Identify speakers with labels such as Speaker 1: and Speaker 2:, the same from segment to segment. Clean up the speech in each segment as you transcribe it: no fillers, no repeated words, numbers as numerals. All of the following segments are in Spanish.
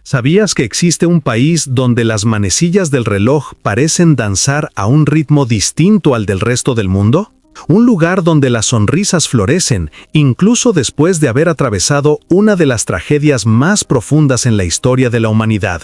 Speaker 1: ¿Sabías que existe un país donde las manecillas del reloj parecen danzar a un ritmo distinto al del resto del mundo? Un lugar donde las sonrisas florecen, incluso después de haber atravesado una de las tragedias más profundas en la historia de la humanidad.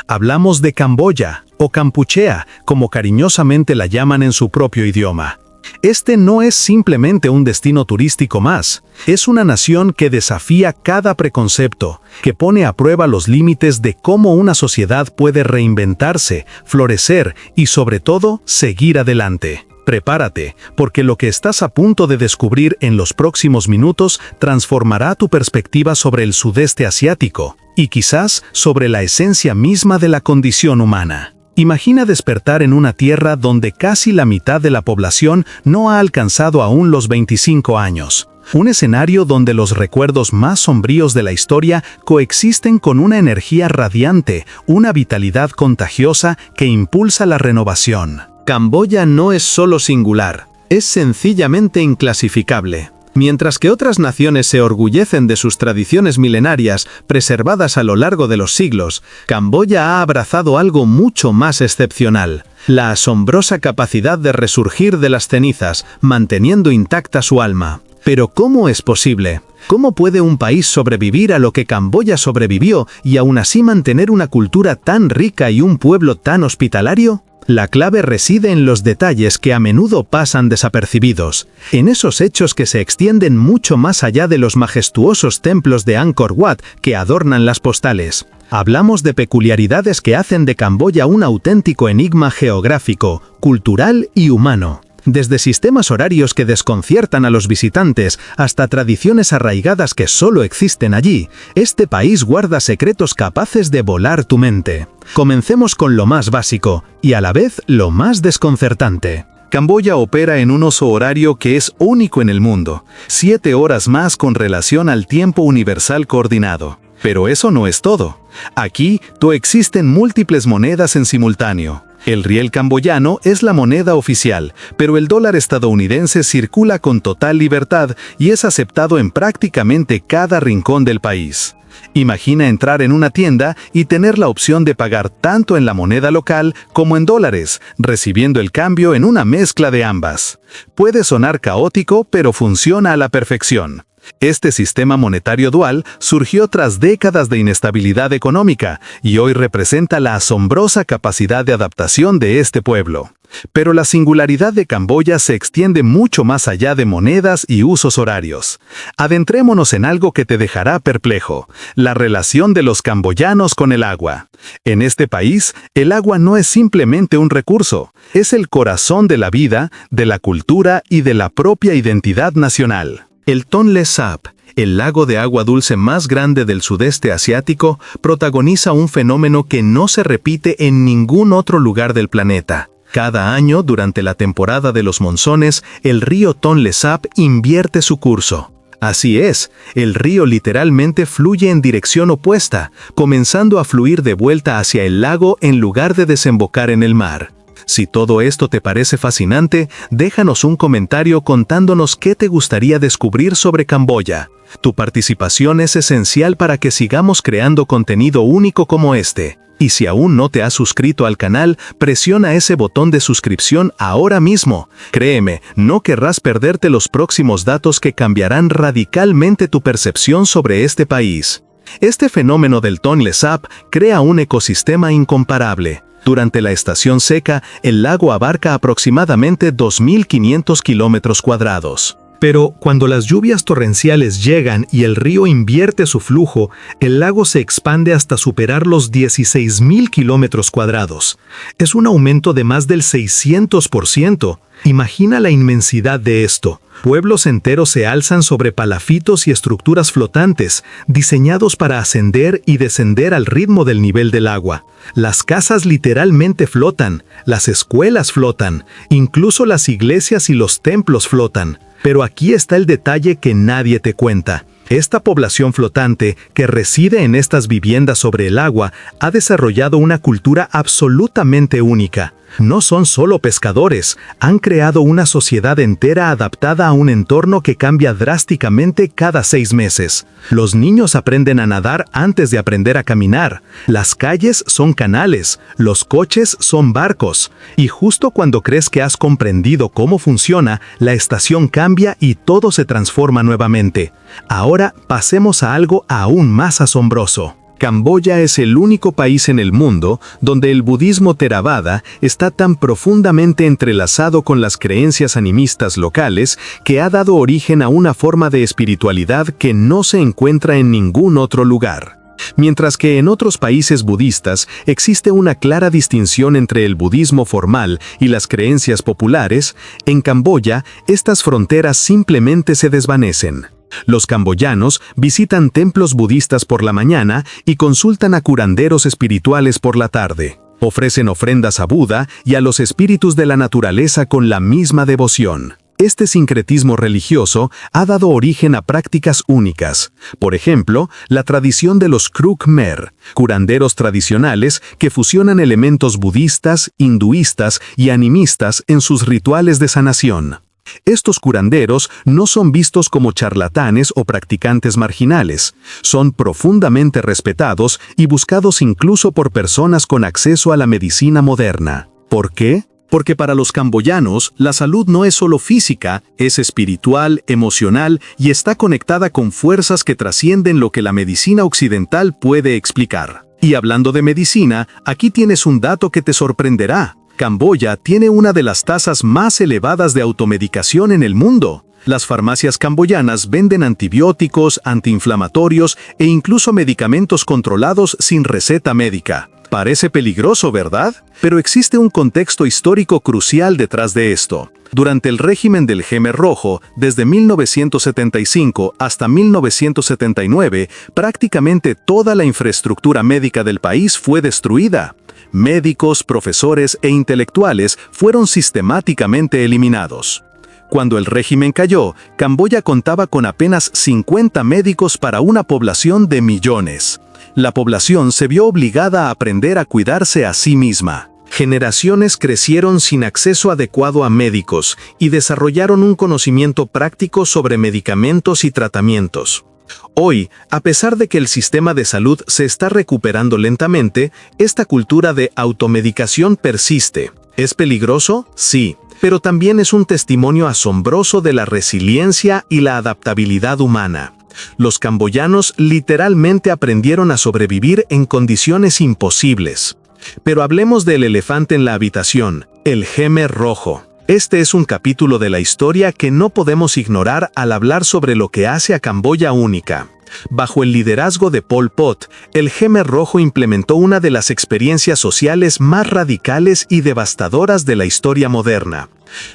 Speaker 1: Hablamos de Camboya, o Kampuchea, como cariñosamente la llaman en su propio idioma. Este no es simplemente un destino turístico más, es una nación que desafía cada preconcepto, que pone a prueba los límites de cómo una sociedad puede reinventarse, florecer y sobre todo, seguir adelante. Prepárate, porque lo que estás a punto de descubrir en los próximos minutos transformará tu perspectiva sobre el sudeste asiático, y quizás sobre la esencia misma de la condición humana. Imagina despertar en una tierra donde casi la mitad de la población no ha alcanzado aún los 25 años. Un escenario donde los recuerdos más sombríos de la historia coexisten con una energía radiante, una vitalidad contagiosa que impulsa la renovación. Camboya no es solo singular, es sencillamente inclasificable. Mientras que otras naciones se orgullecen de sus tradiciones milenarias, preservadas a lo largo de los siglos, Camboya ha abrazado algo mucho más excepcional: la asombrosa capacidad de resurgir de las cenizas, manteniendo intacta su alma. Pero ¿cómo es posible? ¿Cómo puede un país sobrevivir a lo que Camboya sobrevivió y aún así mantener una cultura tan rica y un pueblo tan hospitalario? La clave reside en los detalles que a menudo pasan desapercibidos, en esos hechos que se extienden mucho más allá de los majestuosos templos de Angkor Wat que adornan las postales. Hablamos de peculiaridades que hacen de Camboya un auténtico enigma geográfico, cultural y humano. Desde sistemas horarios que desconciertan a los visitantes hasta tradiciones arraigadas que solo existen allí, este país guarda secretos capaces de volar tu mente. Comencemos con lo más básico, y a la vez lo más desconcertante. Camboya opera en un uso horario que es único en el mundo, 7 horas más con relación al tiempo universal coordinado. Pero eso no es todo. Aquí coexisten múltiples monedas en simultáneo. El riel camboyano es la moneda oficial, pero el dólar estadounidense circula con total libertad y es aceptado en prácticamente cada rincón del país. Imagina entrar en una tienda y tener la opción de pagar tanto en la moneda local como en dólares, recibiendo el cambio en una mezcla de ambas. Puede sonar caótico, pero funciona a la perfección. Este sistema monetario dual surgió tras décadas de inestabilidad económica y hoy representa la asombrosa capacidad de adaptación de este pueblo. Pero la singularidad de Camboya se extiende mucho más allá de monedas y usos horarios. Adentrémonos en algo que te dejará perplejo: la relación de los camboyanos con el agua. En este país, el agua no es simplemente un recurso, es el corazón de la vida, de la cultura y de la propia identidad nacional. El Tonle Sap, el lago de agua dulce más grande del sudeste asiático, protagoniza un fenómeno que no se repite en ningún otro lugar del planeta. Cada año, durante la temporada de los monzones, el río Tonle Sap invierte su curso. Así es, el río literalmente fluye en dirección opuesta, comenzando a fluir de vuelta hacia el lago en lugar de desembocar en el mar. Si todo esto te parece fascinante, déjanos un comentario contándonos qué te gustaría descubrir sobre Camboya. Tu participación es esencial para que sigamos creando contenido único como este. Y si aún no te has suscrito al canal, presiona ese botón de suscripción ahora mismo. Créeme, no querrás perderte los próximos datos que cambiarán radicalmente tu percepción sobre este país. Este fenómeno del Tonle Sap crea un ecosistema incomparable. Durante la estación seca, el lago abarca aproximadamente 2.500 kilómetros cuadrados. Pero cuando las lluvias torrenciales llegan y el río invierte su flujo, el lago se expande hasta superar los 16.000 kilómetros cuadrados. Es un aumento de más del 600%. Imagina la inmensidad de esto. Pueblos enteros se alzan sobre palafitos y estructuras flotantes, diseñados para ascender y descender al ritmo del nivel del agua. Las casas literalmente flotan, las escuelas flotan, incluso las iglesias y los templos flotan. Pero aquí está el detalle que nadie te cuenta. Esta población flotante, que reside en estas viviendas sobre el agua, ha desarrollado una cultura absolutamente única. No son solo pescadores, han creado una sociedad entera adaptada a un entorno que cambia drásticamente cada 6 meses. Los niños aprenden a nadar antes de aprender a caminar. Las calles son canales, los coches son barcos. Y justo cuando crees que has comprendido cómo funciona, la estación cambia y todo se transforma nuevamente. Ahora pasemos a algo aún más asombroso. Camboya es el único país en el mundo donde el budismo Theravada está tan profundamente entrelazado con las creencias animistas locales que ha dado origen a una forma de espiritualidad que no se encuentra en ningún otro lugar. Mientras que en otros países budistas existe una clara distinción entre el budismo formal y las creencias populares, en Camboya estas fronteras simplemente se desvanecen. Los camboyanos visitan templos budistas por la mañana y consultan a curanderos espirituales por la tarde. Ofrecen ofrendas a Buda y a los espíritus de la naturaleza con la misma devoción. Este sincretismo religioso ha dado origen a prácticas únicas. Por ejemplo, la tradición de los Kruk Mer, curanderos tradicionales que fusionan elementos budistas, hinduistas y animistas en sus rituales de sanación. Estos curanderos no son vistos como charlatanes o practicantes marginales, son profundamente respetados y buscados incluso por personas con acceso a la medicina moderna. ¿Por qué? Porque para los camboyanos, la salud no es solo física, es espiritual, emocional y está conectada con fuerzas que trascienden lo que la medicina occidental puede explicar. Y hablando de medicina, aquí tienes un dato que te sorprenderá. Camboya tiene una de las tasas más elevadas de automedicación en el mundo. Las farmacias camboyanas venden antibióticos, antiinflamatorios e incluso medicamentos controlados sin receta médica. Parece peligroso, ¿verdad? Pero existe un contexto histórico crucial detrás de esto. Durante el régimen del Khmer Rojo, desde 1975 hasta 1979, prácticamente toda la infraestructura médica del país fue destruida. Médicos, profesores e intelectuales fueron sistemáticamente eliminados. Cuando el régimen cayó, Camboya contaba con apenas 50 médicos para una población de millones. La población se vio obligada a aprender a cuidarse a sí misma. Generaciones crecieron sin acceso adecuado a médicos y desarrollaron un conocimiento práctico sobre medicamentos y tratamientos. Hoy, a pesar de que el sistema de salud se está recuperando lentamente, esta cultura de automedicación persiste. ¿Es peligroso? Sí, pero también es un testimonio asombroso de la resiliencia y la adaptabilidad humana. Los camboyanos literalmente aprendieron a sobrevivir en condiciones imposibles. Pero hablemos del elefante en la habitación, el Khmer Rojo. Este es un capítulo de la historia que no podemos ignorar al hablar sobre lo que hace a Camboya única. Bajo el liderazgo de Pol Pot, el Khmer Rojo implementó una de las experiencias sociales más radicales y devastadoras de la historia moderna.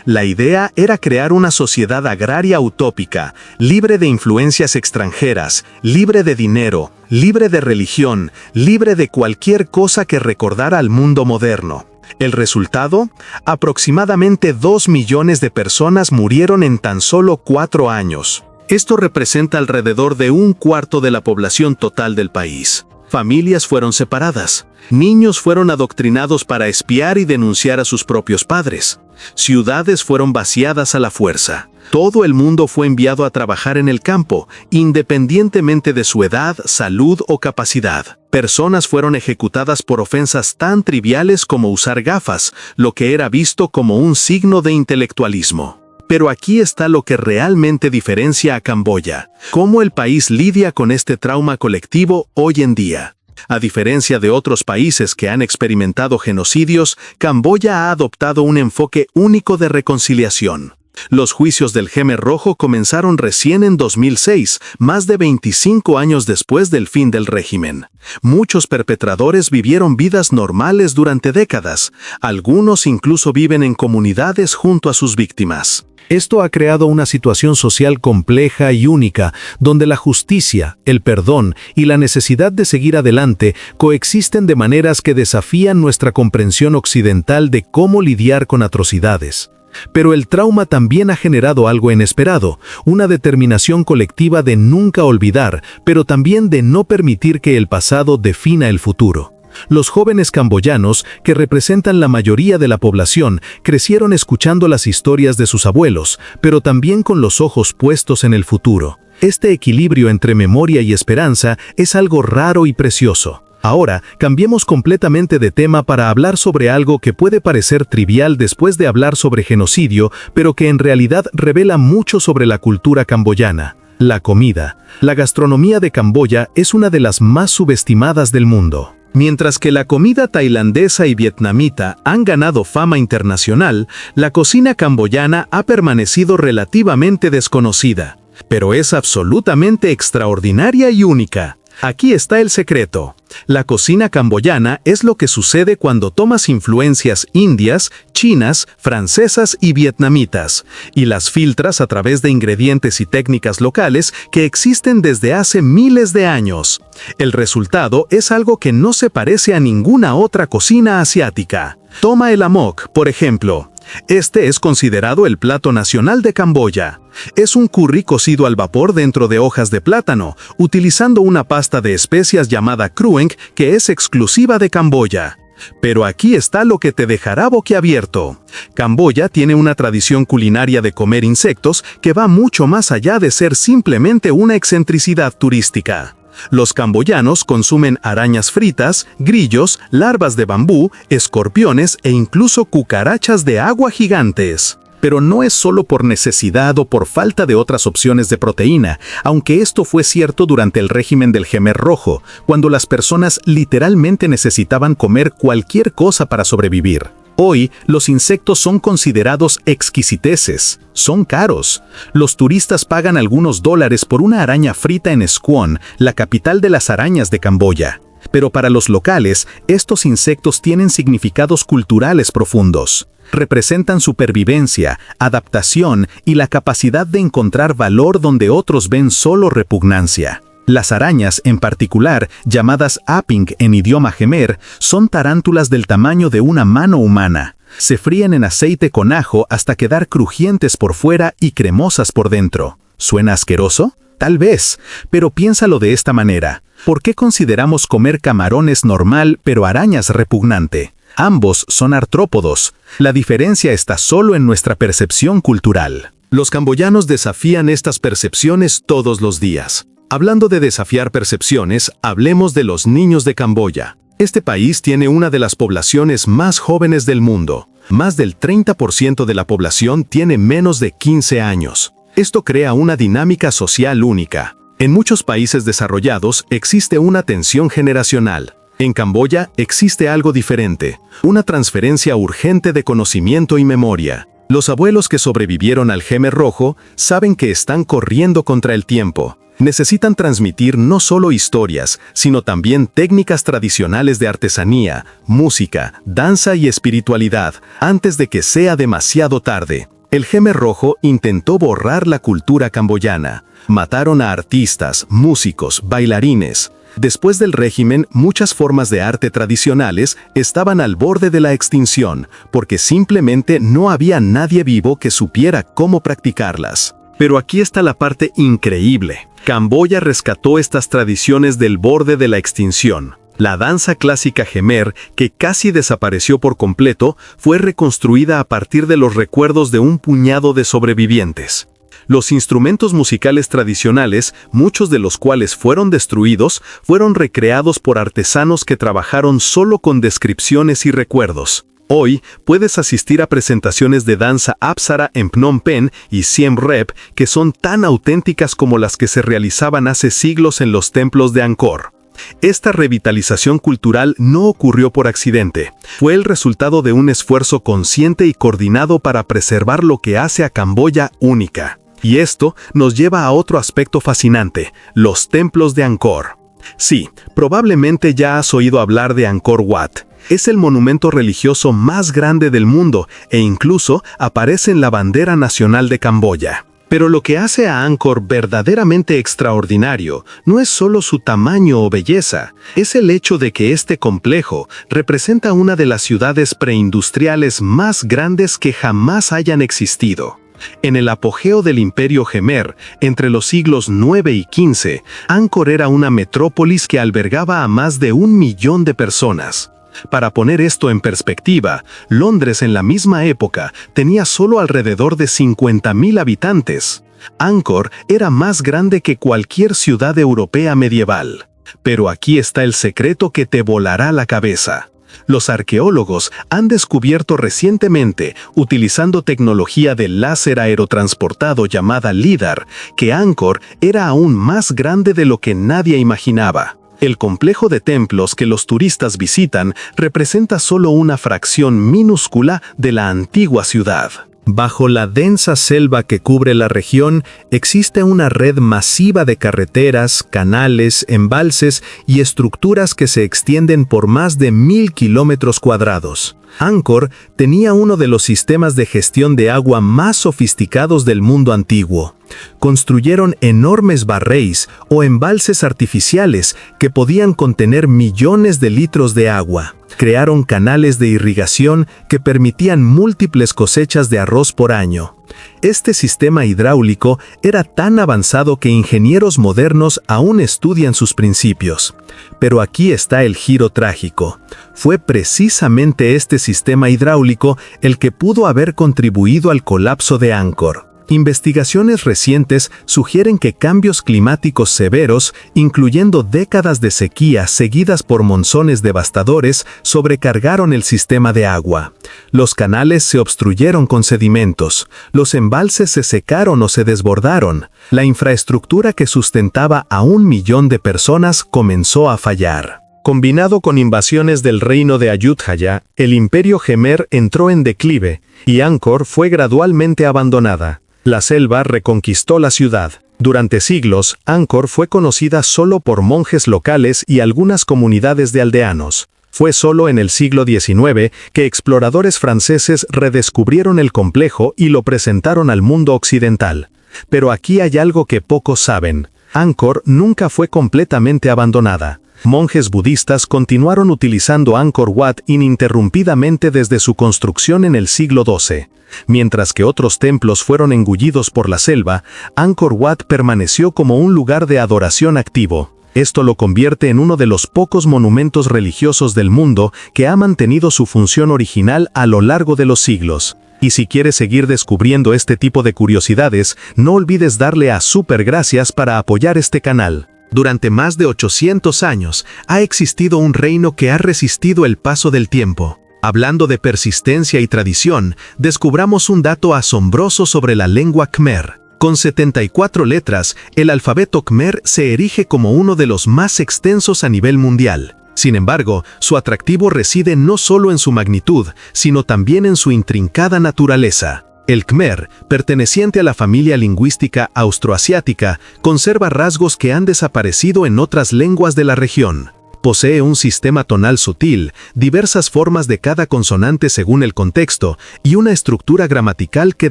Speaker 1: La idea era crear una sociedad agraria utópica, libre de influencias extranjeras, libre de dinero, libre de religión, libre de cualquier cosa que recordara al mundo moderno. El resultado, aproximadamente 2 millones de personas murieron en tan solo 4 años. Esto representa alrededor de 1/4 de la población total del país. Familias fueron separadas. Niños fueron adoctrinados para espiar y denunciar a sus propios padres. Ciudades fueron vaciadas a la fuerza. Todo el mundo fue enviado a trabajar en el campo, independientemente de su edad, salud o capacidad. Personas fueron ejecutadas por ofensas tan triviales como usar gafas, lo que era visto como un signo de intelectualismo. Pero aquí está lo que realmente diferencia a Camboya: cómo el país lidia con este trauma colectivo hoy en día. A diferencia de otros países que han experimentado genocidios, Camboya ha adoptado un enfoque único de reconciliación. Los juicios del Khmer Rojo comenzaron recién en 2006, más de 25 años después del fin del régimen. Muchos perpetradores vivieron vidas normales durante décadas. Algunos incluso viven en comunidades junto a sus víctimas. Esto ha creado una situación social compleja y única, donde la justicia, el perdón y la necesidad de seguir adelante coexisten de maneras que desafían nuestra comprensión occidental de cómo lidiar con atrocidades. Pero el trauma también ha generado algo inesperado, una determinación colectiva de nunca olvidar, pero también de no permitir que el pasado defina el futuro. Los jóvenes camboyanos, que representan la mayoría de la población, crecieron escuchando las historias de sus abuelos, pero también con los ojos puestos en el futuro. Este equilibrio entre memoria y esperanza es algo raro y precioso. Ahora, cambiemos completamente de tema para hablar sobre algo que puede parecer trivial después de hablar sobre genocidio, pero que en realidad revela mucho sobre la cultura camboyana: la comida. La gastronomía de Camboya es una de las más subestimadas del mundo. Mientras que la comida tailandesa y vietnamita han ganado fama internacional, la cocina camboyana ha permanecido relativamente desconocida. Pero es absolutamente extraordinaria y única. Aquí está el secreto. La cocina camboyana es lo que sucede cuando tomas influencias indias, chinas, francesas y vietnamitas, y las filtras a través de ingredientes y técnicas locales que existen desde hace miles de años. El resultado es algo que no se parece a ninguna otra cocina asiática. Toma el amok, por ejemplo. Este es considerado el plato nacional de Camboya. Es un curry cocido al vapor dentro de hojas de plátano, utilizando una pasta de especias llamada krueng que es exclusiva de Camboya. Pero aquí está lo que te dejará boquiabierto. Camboya tiene una tradición culinaria de comer insectos que va mucho más allá de ser simplemente una excentricidad turística. Los camboyanos consumen arañas fritas, grillos, larvas de bambú, escorpiones e incluso cucarachas de agua gigantes. Pero no es solo por necesidad o por falta de otras opciones de proteína, aunque esto fue cierto durante el régimen del Khmer Rojo, cuando las personas literalmente necesitaban comer cualquier cosa para sobrevivir. Hoy, los insectos son considerados exquisiteces. Son caros. Los turistas pagan algunos dólares por una araña frita en Squon, la capital de las arañas de Camboya. Pero para los locales, estos insectos tienen significados culturales profundos. Representan supervivencia, adaptación y la capacidad de encontrar valor donde otros ven solo repugnancia. Las arañas, en particular, llamadas aping en idioma Khmer, son tarántulas del tamaño de una mano humana. Se fríen en aceite con ajo hasta quedar crujientes por fuera y cremosas por dentro. ¿Suena asqueroso? Tal vez, pero piénsalo de esta manera. ¿Por qué consideramos comer camarones normal pero arañas repugnante? Ambos son artrópodos. La diferencia está solo en nuestra percepción cultural. Los camboyanos desafían estas percepciones todos los días. Hablando de desafiar percepciones, hablemos de los niños de Camboya. Este país tiene una de las poblaciones más jóvenes del mundo. Más del 30% de la población tiene menos de 15 años. Esto crea una dinámica social única. En muchos países desarrollados existe una tensión generacional. En Camboya existe algo diferente, una transferencia urgente de conocimiento y memoria. Los abuelos que sobrevivieron al Khmer Rojo saben que están corriendo contra el tiempo. Necesitan transmitir no solo historias, sino también técnicas tradicionales de artesanía, música, danza y espiritualidad, antes de que sea demasiado tarde. El Khmer Rojo intentó borrar la cultura camboyana. Mataron a artistas, músicos, bailarines. Después del régimen, muchas formas de arte tradicionales estaban al borde de la extinción, porque simplemente no había nadie vivo que supiera cómo practicarlas. Pero aquí está la parte increíble. Camboya rescató estas tradiciones del borde de la extinción. La danza clásica Khmer, que casi desapareció por completo, fue reconstruida a partir de los recuerdos de un puñado de sobrevivientes. Los instrumentos musicales tradicionales, muchos de los cuales fueron destruidos, fueron recreados por artesanos que trabajaron solo con descripciones y recuerdos. Hoy, puedes asistir a presentaciones de danza Apsara en Phnom Penh y Siem Reap que son tan auténticas como las que se realizaban hace siglos en los templos de Angkor. Esta revitalización cultural no ocurrió por accidente. Fue el resultado de un esfuerzo consciente y coordinado para preservar lo que hace a Camboya única. Y esto nos lleva a otro aspecto fascinante, los templos de Angkor. Sí, probablemente ya has oído hablar de Angkor Wat. Es el monumento religioso más grande del mundo e incluso aparece en la bandera nacional de Camboya. Pero lo que hace a Angkor verdaderamente extraordinario no es solo su tamaño o belleza, es el hecho de que este complejo representa una de las ciudades preindustriales más grandes que jamás hayan existido. En el apogeo del Imperio Khmer, entre los siglos IX y XV, Angkor era una metrópolis que albergaba a más de 1 millón de personas. Para poner esto en perspectiva, Londres en la misma época tenía solo alrededor de 50.000 habitantes. Angkor era más grande que cualquier ciudad europea medieval. Pero aquí está el secreto que te volará la cabeza. Los arqueólogos han descubierto recientemente, utilizando tecnología de láser aerotransportado llamada LIDAR, que Angkor era aún más grande de lo que nadie imaginaba. El complejo de templos que los turistas visitan representa solo una fracción minúscula de la antigua ciudad. Bajo la densa selva que cubre la región, existe una red masiva de carreteras, canales, embalses y estructuras que se extienden por más de 1.000 kilómetros cuadrados. Angkor tenía uno de los sistemas de gestión de agua más sofisticados del mundo antiguo. Construyeron enormes barréis o embalses artificiales que podían contener millones de litros de agua. Crearon canales de irrigación que permitían múltiples cosechas de arroz por año. Este sistema hidráulico era tan avanzado que ingenieros modernos aún estudian sus principios. Pero aquí está el giro trágico. Fue precisamente este sistema hidráulico el que pudo haber contribuido al colapso de Angkor. Investigaciones recientes sugieren que cambios climáticos severos, incluyendo décadas de sequía seguidas por monzones devastadores, sobrecargaron el sistema de agua. Los canales se obstruyeron con sedimentos, los embalses se secaron o se desbordaron, la infraestructura que sustentaba a 1 millón de personas comenzó a fallar. Combinado con invasiones del reino de Ayutthaya, el Imperio Khmer entró en declive y Angkor fue gradualmente abandonada. La selva reconquistó la ciudad. Durante siglos, Angkor fue conocida solo por monjes locales y algunas comunidades de aldeanos. Fue solo en el siglo XIX que exploradores franceses redescubrieron el complejo y lo presentaron al mundo occidental. Pero aquí hay algo que pocos saben. Angkor nunca fue completamente abandonada. Monjes budistas continuaron utilizando Angkor Wat ininterrumpidamente desde su construcción en el siglo XII. Mientras que otros templos fueron engullidos por la selva, Angkor Wat permaneció como un lugar de adoración activo. Esto lo convierte en uno de los pocos monumentos religiosos del mundo que ha mantenido su función original a lo largo de los siglos. Y si quieres seguir descubriendo este tipo de curiosidades, no olvides darle a super gracias para apoyar este canal. Durante más de 800 años, ha existido un reino que ha resistido el paso del tiempo. Hablando de persistencia y tradición, descubramos un dato asombroso sobre la lengua Khmer. Con 74 letras, el alfabeto Khmer se erige como uno de los más extensos a nivel mundial. Sin embargo, su atractivo reside no solo en su magnitud, sino también en su intrincada naturaleza. El Khmer, perteneciente a la familia lingüística austroasiática, conserva rasgos que han desaparecido en otras lenguas de la región. Posee un sistema tonal sutil, diversas formas de cada consonante según el contexto, y una estructura gramatical que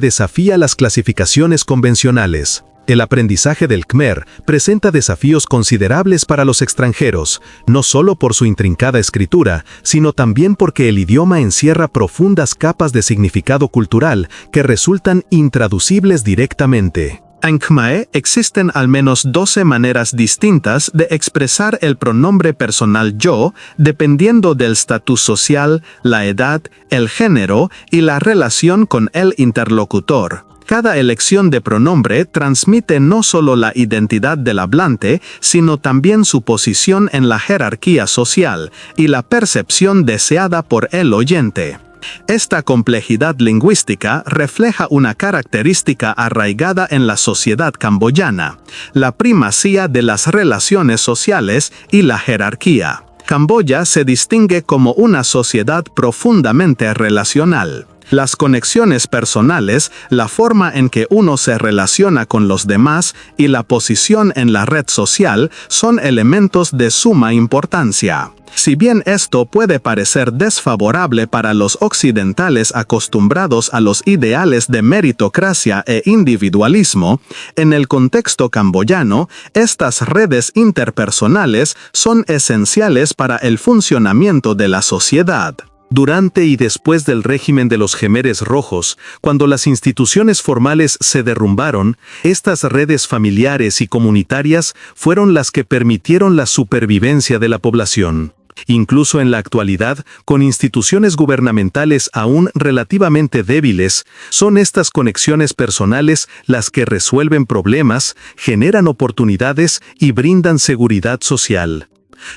Speaker 1: desafía las clasificaciones convencionales. El aprendizaje del Khmer presenta desafíos considerables para los extranjeros, no solo por su intrincada escritura, sino también porque el idioma encierra profundas capas de significado cultural que resultan intraducibles directamente. En Khmer existen al menos 12 maneras distintas de expresar el pronombre personal yo, dependiendo del estatus social, la edad, el género y la relación con el interlocutor. Cada elección de pronombre transmite no solo la identidad del hablante, sino también su posición en la jerarquía social y la percepción deseada por el oyente. Esta complejidad lingüística refleja una característica arraigada en la sociedad camboyana, la primacía de las relaciones sociales y la jerarquía. Camboya se distingue como una sociedad profundamente relacional. Las conexiones personales, la forma en que uno se relaciona con los demás y la posición en la red social son elementos de suma importancia. Si bien esto puede parecer desfavorable para los occidentales acostumbrados a los ideales de meritocracia e individualismo, en el contexto camboyano, estas redes interpersonales son esenciales para el funcionamiento de la sociedad. Durante y después del régimen de los Jemeres Rojos, cuando las instituciones formales se derrumbaron, estas redes familiares y comunitarias fueron las que permitieron la supervivencia de la población. Incluso en la actualidad, con instituciones gubernamentales aún relativamente débiles, son estas conexiones personales las que resuelven problemas, generan oportunidades y brindan seguridad social.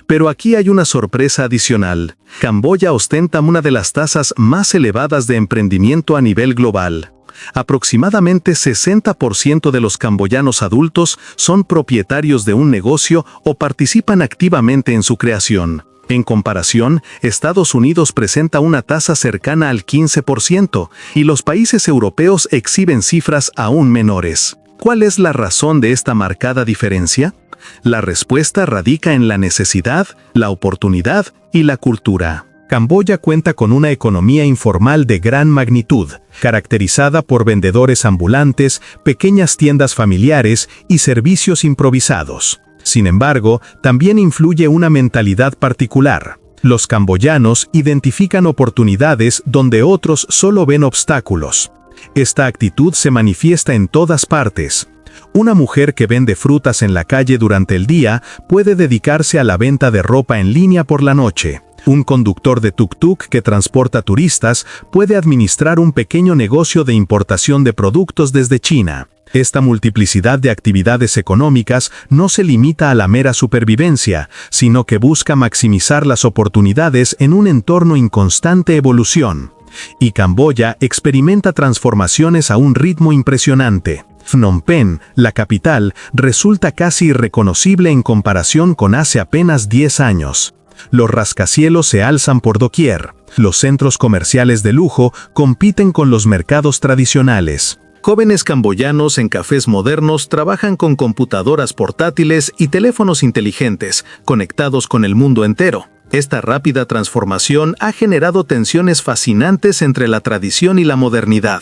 Speaker 1: Pero aquí hay una sorpresa adicional. Camboya ostenta una de las tasas más elevadas de emprendimiento a nivel global. Aproximadamente 60% de los camboyanos adultos son propietarios de un negocio o participan activamente en su creación. En comparación, Estados Unidos presenta una tasa cercana al 15% y los países europeos exhiben cifras aún menores. ¿Cuál es la razón de esta marcada diferencia? La respuesta radica en la necesidad, la oportunidad y la cultura. Camboya cuenta con una economía informal de gran magnitud, caracterizada por vendedores ambulantes, pequeñas tiendas familiares y servicios improvisados. Sin embargo, también influye una mentalidad particular. Los camboyanos identifican oportunidades donde otros solo ven obstáculos. Esta actitud se manifiesta en todas partes. Una mujer que vende frutas en la calle durante el día puede dedicarse a la venta de ropa en línea por la noche. Un conductor de tuk-tuk que transporta turistas puede administrar un pequeño negocio de importación de productos desde China. Esta multiplicidad de actividades económicas no se limita a la mera supervivencia, sino que busca maximizar las oportunidades en un entorno en constante evolución. Y Camboya experimenta transformaciones a un ritmo impresionante. Phnom Penh, la capital, resulta casi irreconocible en comparación con hace apenas 10 años. Los rascacielos se alzan por doquier. Los centros comerciales de lujo compiten con los mercados tradicionales. Jóvenes camboyanos en cafés modernos trabajan con computadoras portátiles y teléfonos inteligentes, conectados con el mundo entero. Esta rápida transformación ha generado tensiones fascinantes entre la tradición y la modernidad.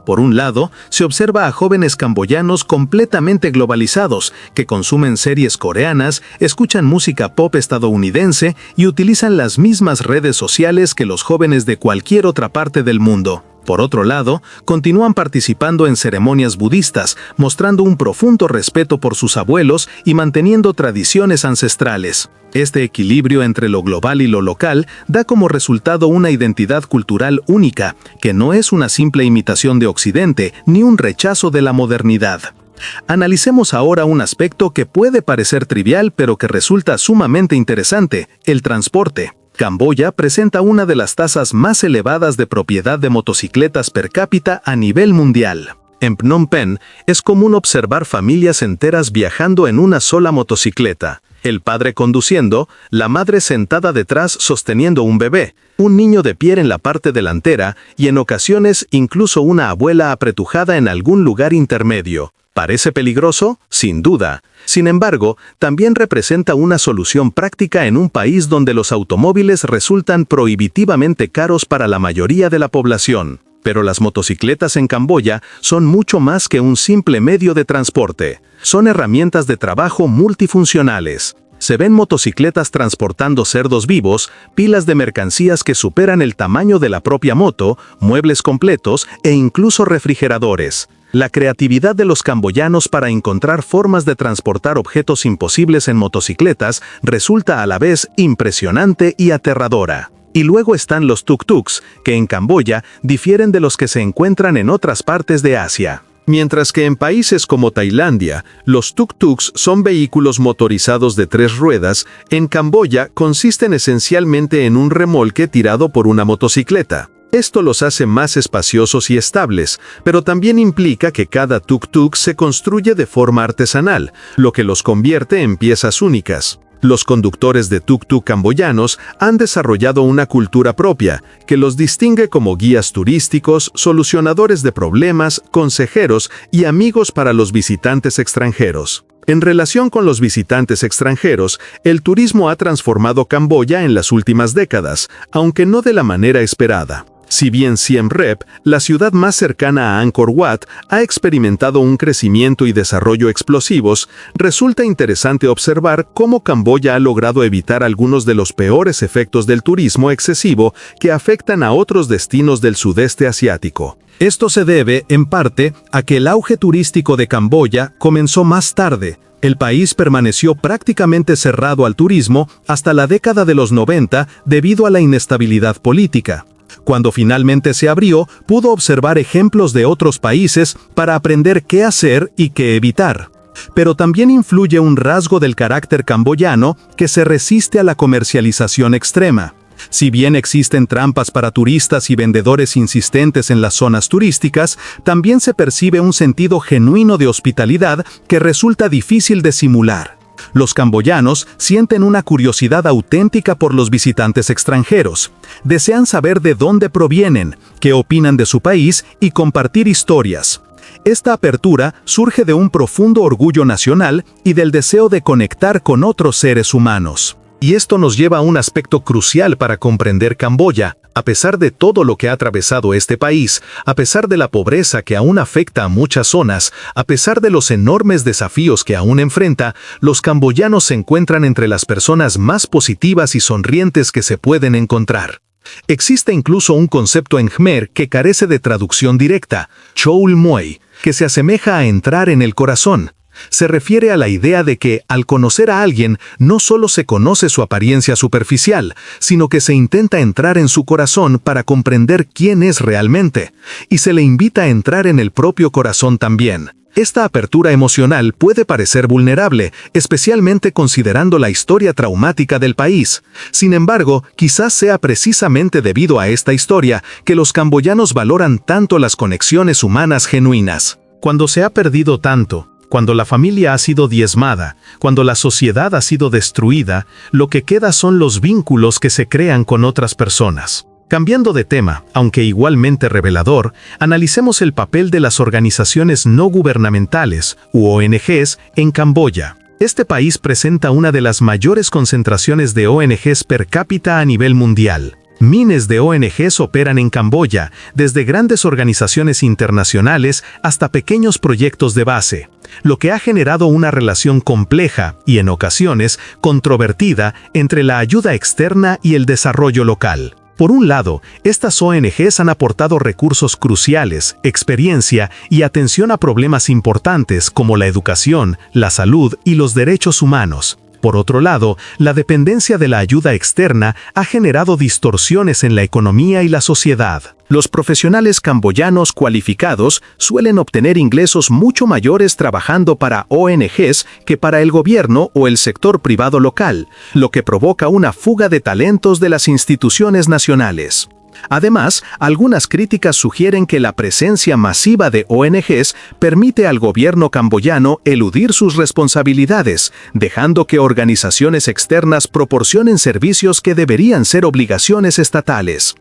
Speaker 1: Por un lado, se observa a jóvenes camboyanos completamente globalizados, que consumen series coreanas, escuchan música pop estadounidense y utilizan las mismas redes sociales que los jóvenes de cualquier otra parte del mundo. Por otro lado, continúan participando en ceremonias budistas, mostrando un profundo respeto por sus abuelos y manteniendo tradiciones ancestrales. Este equilibrio entre lo global y lo local da como resultado una identidad cultural única, que no es una simple imitación de Occidente ni un rechazo de la modernidad. Analicemos ahora un aspecto que puede parecer trivial pero que resulta sumamente interesante: el transporte. Camboya presenta una de las tasas más elevadas de propiedad de motocicletas per cápita a nivel mundial. En Phnom Penh es común observar familias enteras viajando en una sola motocicleta. El padre conduciendo, la madre sentada detrás sosteniendo un bebé, un niño de pie en la parte delantera y en ocasiones incluso una abuela apretujada en algún lugar intermedio. ¿Parece peligroso? Sin duda. Sin embargo, también representa una solución práctica en un país donde los automóviles resultan prohibitivamente caros para la mayoría de la población. Pero las motocicletas en Camboya son mucho más que un simple medio de transporte. Son herramientas de trabajo multifuncionales. Se ven motocicletas transportando cerdos vivos, pilas de mercancías que superan el tamaño de la propia moto, muebles completos e incluso refrigeradores. La creatividad de los camboyanos para encontrar formas de transportar objetos imposibles en motocicletas resulta a la vez impresionante y aterradora. Y luego están los tuk-tuks, que en Camboya difieren de los que se encuentran en otras partes de Asia. Mientras que en países como Tailandia, los tuk-tuks son vehículos motorizados de 3 ruedas, en Camboya consisten esencialmente en un remolque tirado por una motocicleta. Esto los hace más espaciosos y estables, pero también implica que cada tuk-tuk se construye de forma artesanal, lo que los convierte en piezas únicas. Los conductores de tuk-tuk camboyanos han desarrollado una cultura propia, que los distingue como guías turísticos, solucionadores de problemas, consejeros y amigos para los visitantes extranjeros. En relación con los visitantes extranjeros, el turismo ha transformado Camboya en las últimas décadas, aunque no de la manera esperada. Si bien Siem Reap, la ciudad más cercana a Angkor Wat, ha experimentado un crecimiento y desarrollo explosivos, resulta interesante observar cómo Camboya ha logrado evitar algunos de los peores efectos del turismo excesivo que afectan a otros destinos del sudeste asiático. Esto se debe, en parte, a que el auge turístico de Camboya comenzó más tarde. El país permaneció prácticamente cerrado al turismo hasta la década de los 90 debido a la inestabilidad política. Cuando finalmente se abrió, pudo observar ejemplos de otros países para aprender qué hacer y qué evitar. Pero también influye un rasgo del carácter camboyano que se resiste a la comercialización extrema. Si bien existen trampas para turistas y vendedores insistentes en las zonas turísticas, también se percibe un sentido genuino de hospitalidad que resulta difícil de simular. Los camboyanos sienten una curiosidad auténtica por los visitantes extranjeros. Desean saber de dónde provienen, qué opinan de su país y compartir historias. Esta apertura surge de un profundo orgullo nacional y del deseo de conectar con otros seres humanos. Y esto nos lleva a un aspecto crucial para comprender Camboya. A pesar de todo lo que ha atravesado este país, a pesar de la pobreza que aún afecta a muchas zonas, a pesar de los enormes desafíos que aún enfrenta, los camboyanos se encuentran entre las personas más positivas y sonrientes que se pueden encontrar. Existe incluso un concepto en Khmer que carece de traducción directa, Choul Moi, que se asemeja a entrar en el corazón. Se refiere a la idea de que, al conocer a alguien, no solo se conoce su apariencia superficial, sino que se intenta entrar en su corazón para comprender quién es realmente, y se le invita a entrar en el propio corazón también. Esta apertura emocional puede parecer vulnerable, especialmente considerando la historia traumática del país. Sin embargo, quizás sea precisamente debido a esta historia que los camboyanos valoran tanto las conexiones humanas genuinas. Cuando se ha perdido tanto, cuando la familia ha sido diezmada, cuando la sociedad ha sido destruida, lo que queda son los vínculos que se crean con otras personas. Cambiando de tema, aunque igualmente revelador, analicemos el papel de las organizaciones no gubernamentales, u ONGs, en Camboya. Este país presenta una de las mayores concentraciones de ONGs per cápita a nivel mundial. Miles de ONGs operan en Camboya, desde grandes organizaciones internacionales hasta pequeños proyectos de base, lo que ha generado una relación compleja y, en ocasiones, controvertida entre la ayuda externa y el desarrollo local. Por un lado, estas ONGs han aportado recursos cruciales, experiencia y atención a problemas importantes como la educación, la salud y los derechos humanos. Por otro lado, la dependencia de la ayuda externa ha generado distorsiones en la economía y la sociedad. Los profesionales camboyanos cualificados suelen obtener ingresos mucho mayores trabajando para ONGs que para el gobierno o el sector privado local, lo que provoca una fuga de talentos de las instituciones nacionales. Además, algunas críticas sugieren que la presencia masiva de ONGs permite al gobierno camboyano eludir sus responsabilidades, dejando que organizaciones externas proporcionen servicios que deberían ser obligaciones estatales.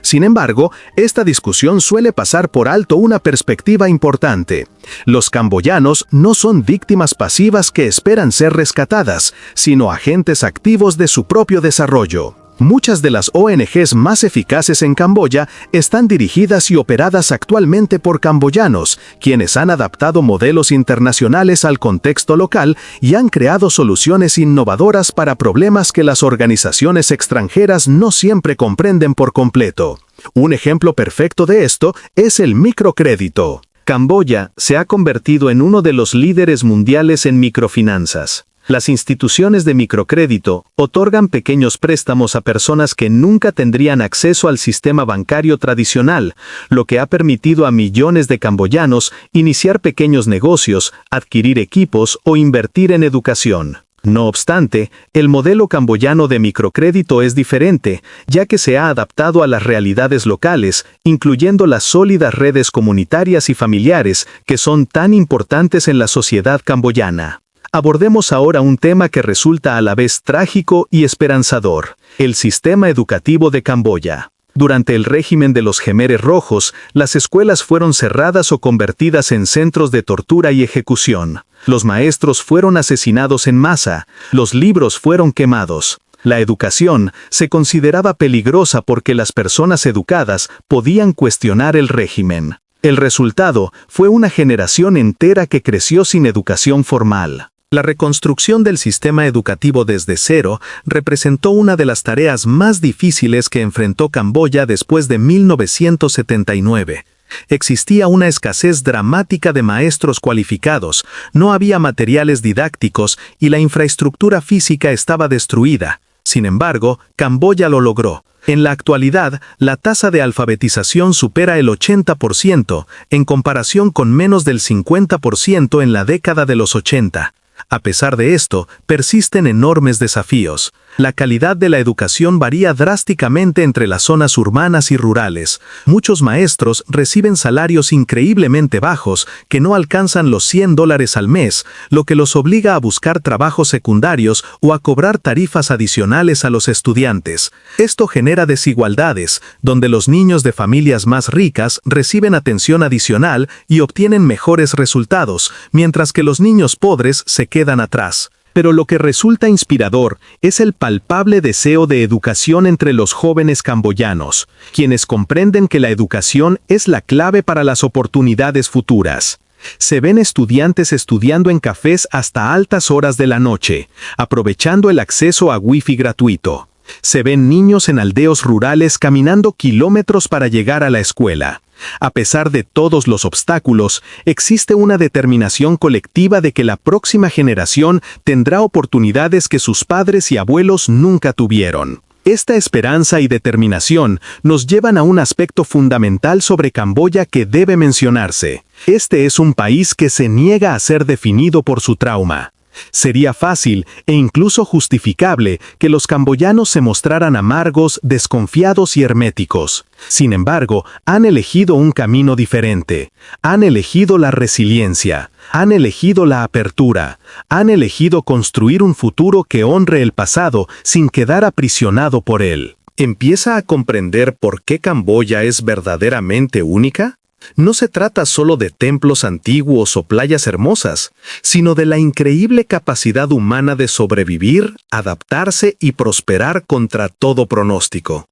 Speaker 1: Sin embargo, esta discusión suele pasar por alto una perspectiva importante. Los camboyanos no son víctimas pasivas que esperan ser rescatadas, sino agentes activos de su propio desarrollo. Muchas de las ONGs más eficaces en Camboya están dirigidas y operadas actualmente por camboyanos, quienes han adaptado modelos internacionales al contexto local y han creado soluciones innovadoras para problemas que las organizaciones extranjeras no siempre comprenden por completo. Un ejemplo perfecto de esto es el microcrédito. Camboya se ha convertido en uno de los líderes mundiales en microfinanzas. Las instituciones de microcrédito otorgan pequeños préstamos a personas que nunca tendrían acceso al sistema bancario tradicional, lo que ha permitido a millones de camboyanos iniciar pequeños negocios, adquirir equipos o invertir en educación. No obstante, el modelo camboyano de microcrédito es diferente, ya que se ha adaptado a las realidades locales, incluyendo las sólidas redes comunitarias y familiares que son tan importantes en la sociedad camboyana. Abordemos ahora un tema que resulta a la vez trágico y esperanzador: el sistema educativo de Camboya. Durante el régimen de los Khmeres Rojos, las escuelas fueron cerradas o convertidas en centros de tortura y ejecución. Los maestros fueron asesinados en masa, los libros fueron quemados. La educación se consideraba peligrosa porque las personas educadas podían cuestionar el régimen. El resultado fue una generación entera que creció sin educación formal. La reconstrucción del sistema educativo desde cero representó una de las tareas más difíciles que enfrentó Camboya después de 1979. Existía una escasez dramática de maestros cualificados, no había materiales didácticos y la infraestructura física estaba destruida. Sin embargo, Camboya lo logró. En la actualidad, la tasa de alfabetización supera el 80%, en comparación con menos del 50% en la década de los 80. A pesar de esto, persisten enormes desafíos. La calidad de la educación varía drásticamente entre las zonas urbanas y rurales. Muchos maestros reciben salarios increíblemente bajos que no alcanzan los $100 al mes, lo que los obliga a buscar trabajos secundarios o a cobrar tarifas adicionales a los estudiantes. Esto genera desigualdades, donde los niños de familias más ricas reciben atención adicional y obtienen mejores resultados, mientras que los niños pobres se quedan atrás. Pero lo que resulta inspirador es el palpable deseo de educación entre los jóvenes camboyanos, quienes comprenden que la educación es la clave para las oportunidades futuras. Se ven estudiantes estudiando en cafés hasta altas horas de la noche, aprovechando el acceso a wifi gratuito. Se ven niños en aldeos rurales caminando kilómetros para llegar a la escuela. A pesar de todos los obstáculos, existe una determinación colectiva de que la próxima generación tendrá oportunidades que sus padres y abuelos nunca tuvieron. Esta esperanza y determinación nos llevan a un aspecto fundamental sobre Camboya que debe mencionarse. Este es un país que se niega a ser definido por su trauma. Sería fácil e incluso justificable que los camboyanos se mostraran amargos, desconfiados y herméticos. Sin embargo, han elegido un camino diferente. Han elegido la resiliencia. Han elegido la apertura. Han elegido construir un futuro que honre el pasado sin quedar aprisionado por él. ¿Empieza a comprender por qué Camboya es verdaderamente única? No se trata solo de templos antiguos o playas hermosas, sino de la increíble capacidad humana de sobrevivir, adaptarse y prosperar contra todo pronóstico.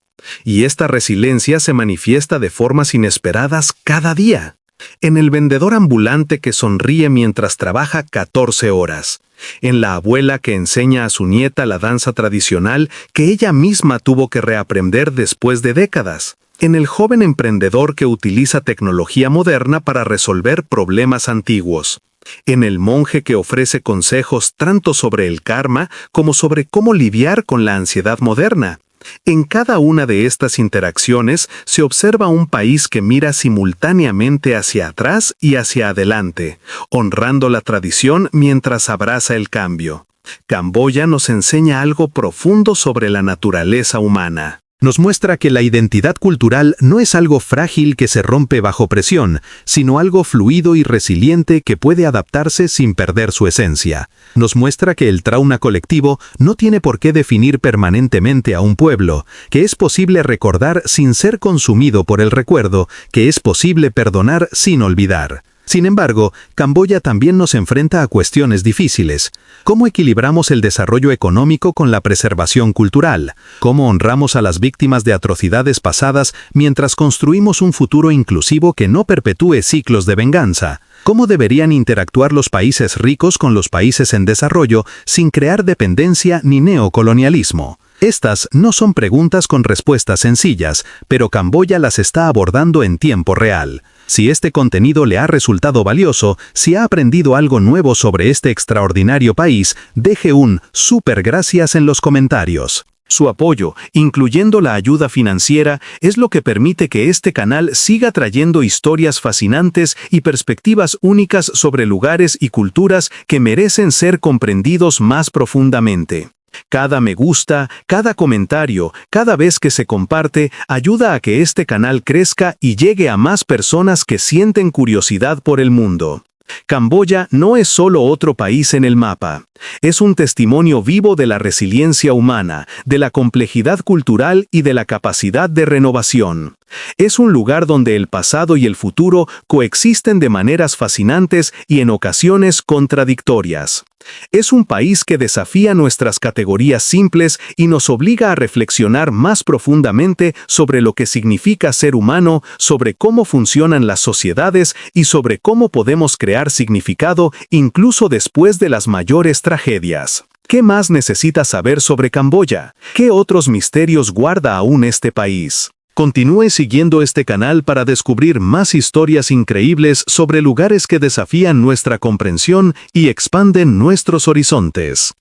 Speaker 1: Y esta resiliencia se manifiesta de formas inesperadas cada día. En el vendedor ambulante que sonríe mientras trabaja 14 horas. En la abuela que enseña a su nieta la danza tradicional que ella misma tuvo que reaprender después de décadas. En el joven emprendedor que utiliza tecnología moderna para resolver problemas antiguos. En el monje que ofrece consejos tanto sobre el karma como sobre cómo lidiar con la ansiedad moderna. En cada una de estas interacciones se observa un país que mira simultáneamente hacia atrás y hacia adelante, honrando la tradición mientras abraza el cambio. Camboya nos enseña algo profundo sobre la naturaleza humana. Nos muestra que la identidad cultural no es algo frágil que se rompe bajo presión, sino algo fluido y resiliente que puede adaptarse sin perder su esencia. Nos muestra que el trauma colectivo no tiene por qué definir permanentemente a un pueblo, que es posible recordar sin ser consumido por el recuerdo, que es posible perdonar sin olvidar. Sin embargo, Camboya también nos enfrenta a cuestiones difíciles. ¿Cómo equilibramos el desarrollo económico con la preservación cultural? ¿Cómo honramos a las víctimas de atrocidades pasadas mientras construimos un futuro inclusivo que no perpetúe ciclos de venganza? ¿Cómo deberían interactuar los países ricos con los países en desarrollo sin crear dependencia ni neocolonialismo? Estas no son preguntas con respuestas sencillas, pero Camboya las está abordando en tiempo real. Si este contenido le ha resultado valioso, si ha aprendido algo nuevo sobre este extraordinario país, deje un súper gracias en los comentarios. Su apoyo, incluyendo la ayuda financiera, es lo que permite que este canal siga trayendo historias fascinantes y perspectivas únicas sobre lugares y culturas que merecen ser comprendidos más profundamente. Cada me gusta, cada comentario, cada vez que se comparte, ayuda a que este canal crezca y llegue a más personas que sienten curiosidad por el mundo. Camboya no es solo otro país en el mapa. Es un testimonio vivo de la resiliencia humana, de la complejidad cultural y de la capacidad de renovación. Es un lugar donde el pasado y el futuro coexisten de maneras fascinantes y en ocasiones contradictorias. Es un país que desafía nuestras categorías simples y nos obliga a reflexionar más profundamente sobre lo que significa ser humano, sobre cómo funcionan las sociedades y sobre cómo podemos crear significado incluso después de las mayores tragedias. ¿Qué más necesitas saber sobre Camboya? ¿Qué otros misterios guarda aún este país? Continúe siguiendo este canal para descubrir más historias increíbles sobre lugares que desafían nuestra comprensión y expanden nuestros horizontes.